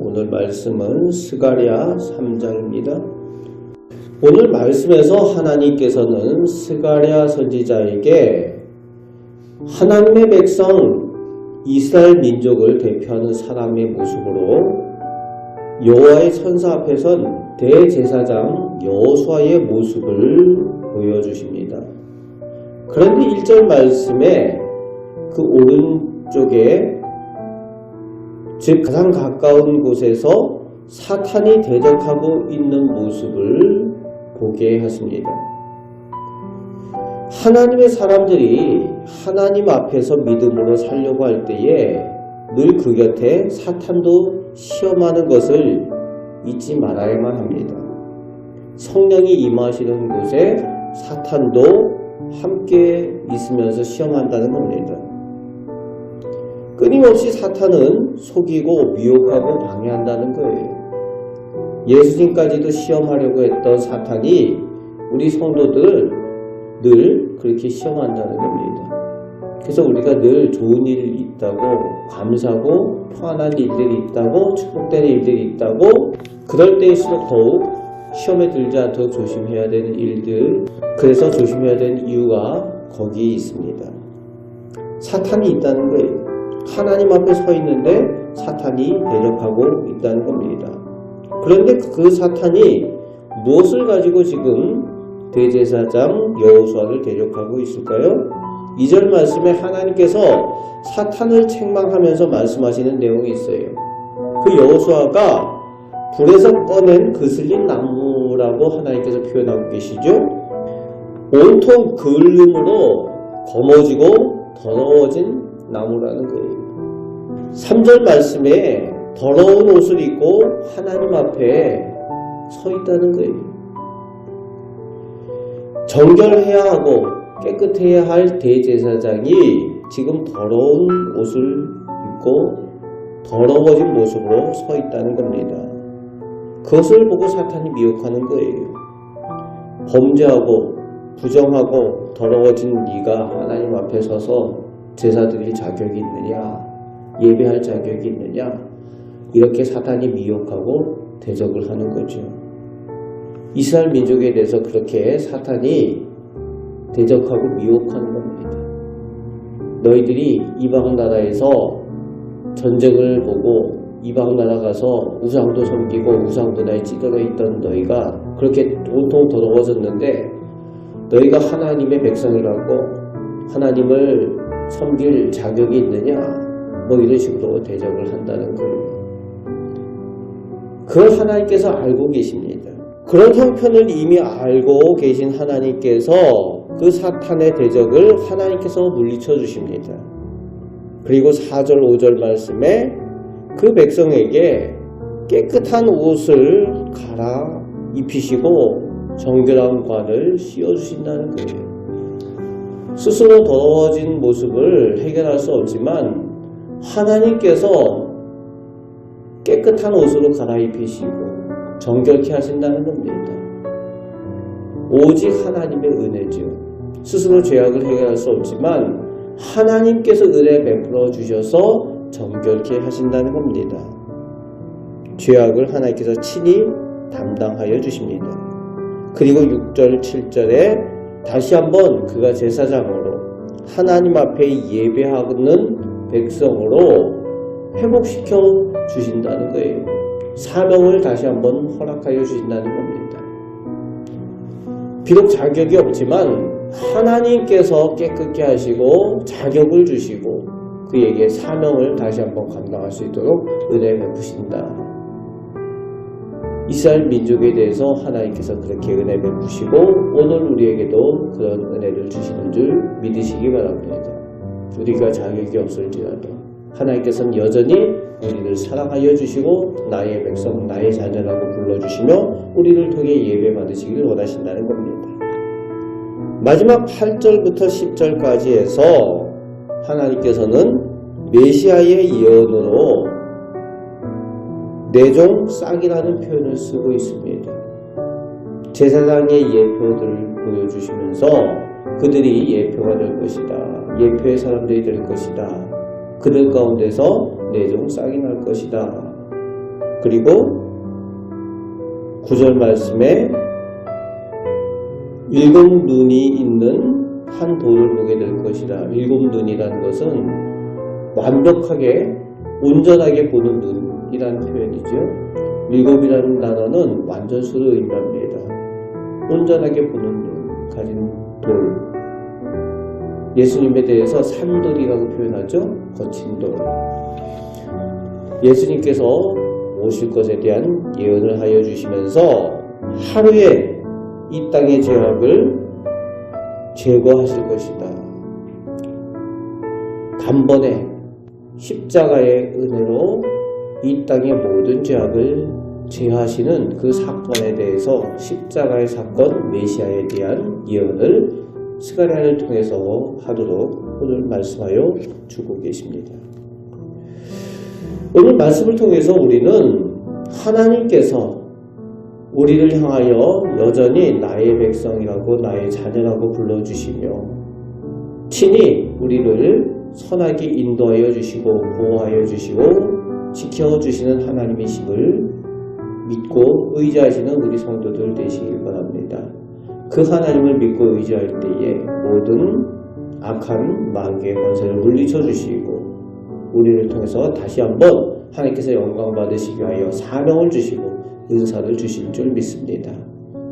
오늘 말씀은 스가랴 3장입니다. 오늘 말씀에서 하나님께서는 스가랴 선지자에게 하나님의 백성 이스라엘 민족을 대표하는 사람의 모습으로 여호와의 천사 앞에선 대제사장 여호수아의 모습을 보여주십니다. 그런데 1절 말씀에 그 오른쪽에 즉 가장 가까운 곳에서 사탄이 대적하고 있는 모습을 보게 하십니다. 하나님의 사람들이 하나님 앞에서 믿음으로 살려고 할 때에 늘 그 곁에 사탄도 시험하는 것을 잊지 말아야만 합니다. 성령이 임하시는 곳에 사탄도 함께 있으면서 시험한다는 겁니다. 끊임없이 사탄은 속이고 미혹하고 방해한다는 거예요. 예수님까지도 시험하려고 했던 사탄이 우리 성도들을 늘 그렇게 시험한다는 겁니다. 그래서 우리가 늘 좋은 일이 있다고 감사하고 평안한 일들이 있다고 축복되는 일들이 있다고 그럴 때일수록 더욱 시험에 들지 않도록 조심해야 되는 일들, 그래서 조심해야 되는 이유가 거기에 있습니다. 사탄이 있다는 거예요. 하나님 앞에 서 있는데 사탄이 대적하고 있다는 겁니다. 그런데 그 사탄이 무엇을 가지고 지금 대제사장 여호수아를 대적하고 있을까요? 2절 말씀에 하나님께서 사탄을 책망하면서 말씀하시는 내용이 있어요. 그 여호수아가 불에서 꺼낸 그슬린 나무라고 하나님께서 표현하고 계시죠. 온통 그을름으로 검어지고 더러워진 나무라는 거예요. 3절 말씀에 더러운 옷을 입고 하나님 앞에 서 있다는 거예요. 정결해야 하고 깨끗해야 할 대제사장이 지금 더러운 옷을 입고 더러워진 모습으로 서 있다는 겁니다. 그것을 보고 사탄이 미혹하는 거예요. 범죄하고 부정하고 더러워진 네가 하나님 앞에 서서 제사 드릴 자격이 있느냐, 예배할 자격이 있느냐, 이렇게 사탄이 미혹하고 대적을 하는 거죠. 이스라엘 민족에 대해서 그렇게 사탄이 대적하고 미혹하는 겁니다. 너희들이 이방 나라에서 전쟁을 보고 이방 나라 가서 우상도 섬기고 우상 문화에 찌들어 있던 너희가 그렇게 온통 더러워졌는데 너희가 하나님의 백성이라고 하나님을 섬길 자격이 있느냐, 뭐 이런 식으로 대적을 한다는 거예요. 그걸 하나님께서 알고 계십니다. 그런 형편을 이미 알고 계신 하나님께서 그 사탄의 대적을 하나님께서 물리쳐 주십니다. 그리고 4절 5절 말씀에 그 백성에게 깨끗한 옷을 갈아 입히시고 정결한 관을 씌워주신다는 거예요. 스스로 더러워진 모습을 해결할 수 없지만 하나님께서 깨끗한 옷으로 갈아입히시고 정결케 하신다는 겁니다. 오직 하나님의 은혜죠. 스스로 죄악을 해결할 수 없지만 하나님께서 은혜 베풀어 주셔서 정결케 하신다는 겁니다. 죄악을 하나님께서 친히 담당하여 주십니다. 그리고 6절 7절에 다시 한번 그가 제사장으로 하나님 앞에 예배하는 백성으로 회복시켜 주신다는 거예요. 사명을 다시 한번 허락하여 주신다는 겁니다. 비록 자격이 없지만 하나님께서 깨끗게 하시고 자격을 주시고 그에게 사명을 다시 한번 감당할 수 있도록 은혜 베푸신다. 이스라엘 민족에 대해서 하나님께서 그렇게 은혜 베푸시고 오늘 우리에게도 그런 은혜를 주시는 줄 믿으시기 바랍니다. 우리가 자격이 없을지라도 하나님께서는 여전히 우리를 사랑하여 주시고 나의 백성, 나의 자녀라고 불러주시며 우리를 통해 예배 받으시기를 원하신다는 겁니다. 마지막 8절부터 10절까지 해서 하나님께서는 메시아의 예언으로 내종 싹이라는 표현을 쓰고 있습니다. 제사장의 예표들을 보여주시면서 그들이 예표가 될 것이다. 예표의 사람들이 될 것이다. 그들 가운데서 내 종 싹이 날 것이다. 그리고 9절 말씀에 일곱 눈이 있는 한 돌을 보게 될 것이다. 일곱 눈이라는 것은 완벽하게 온전하게 보는 눈이라는 표현이죠. 일곱이라는 단어는 완전수를 의미합니다. 온전하게 보는 눈 가진 돌. 예수님에 대해서 산돌이라고 표현하죠. 거친 돌. 예수님께서 오실 것에 대한 예언을 하여 주시면서 하루에 이 땅의 죄악을 제거하실 것이다. 단번에 십자가의 은혜로 이 땅의 모든 죄악을 제하시는 그 사건에 대해서 십자가의 사건 메시아에 대한 예언을 스가랴를 통해서 하도록 오늘 말씀하여 주고 계십니다. 오늘 말씀을 통해서 우리는 하나님께서 우리를 향하여 여전히 나의 백성이라고 나의 자녀라고 불러주시며 친히 우리를 선하게 인도하여 주시고 보호하여 주시고 지켜주시는 하나님이심을 믿고 의지하시는 우리 성도들 되시길 바랍니다. 그 하나님을 믿고 의지할 때에 모든 악한 마귀의 권세를 물리쳐 주시고 우리를 통해서 다시 한번 하나님께서 영광 받으시기 위하여 사명을 주시고 은사를 주실 줄 믿습니다.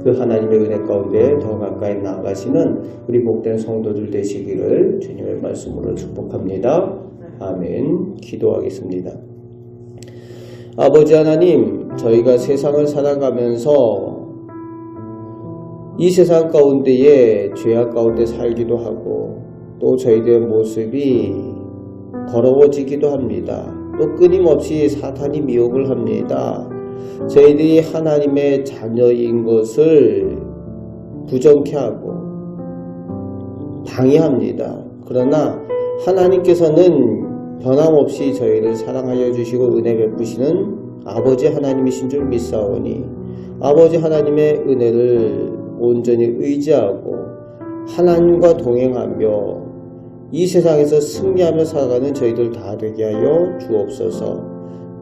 그 하나님의 은혜 가운데 더 가까이 나아가시는 우리 복된 성도들 되시기를 주님의 말씀으로 축복합니다. 아멘. 기도하겠습니다. 아버지 하나님, 저희가 세상을 살아가면서 이 세상 가운데에 죄악 가운데 살기도 하고 또 저희들의 모습이 더러워지기도 합니다. 또 끊임없이 사탄이 미혹을 합니다. 저희들이 하나님의 자녀인 것을 부정케 하고 방해합니다. 그러나 하나님께서는 변함없이 저희를 사랑하여 주시고 은혜 베푸시는 아버지 하나님이신 줄 믿사오니 아버지 하나님의 은혜를 온전히 의지하고 하나님과 동행하며 이 세상에서 승리하며 살아가는 저희들 다 되게 하여 주옵소서.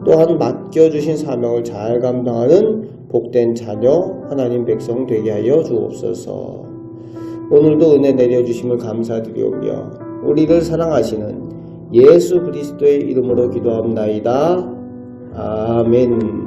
또한 맡겨주신 사명을 잘 감당하는 복된 자녀 하나님 백성 되게 하여 주옵소서. 오늘도 은혜 내려주심을 감사드리오며 우리를 사랑하시는 예수 그리스도의 이름으로 기도합나이다. 아멘.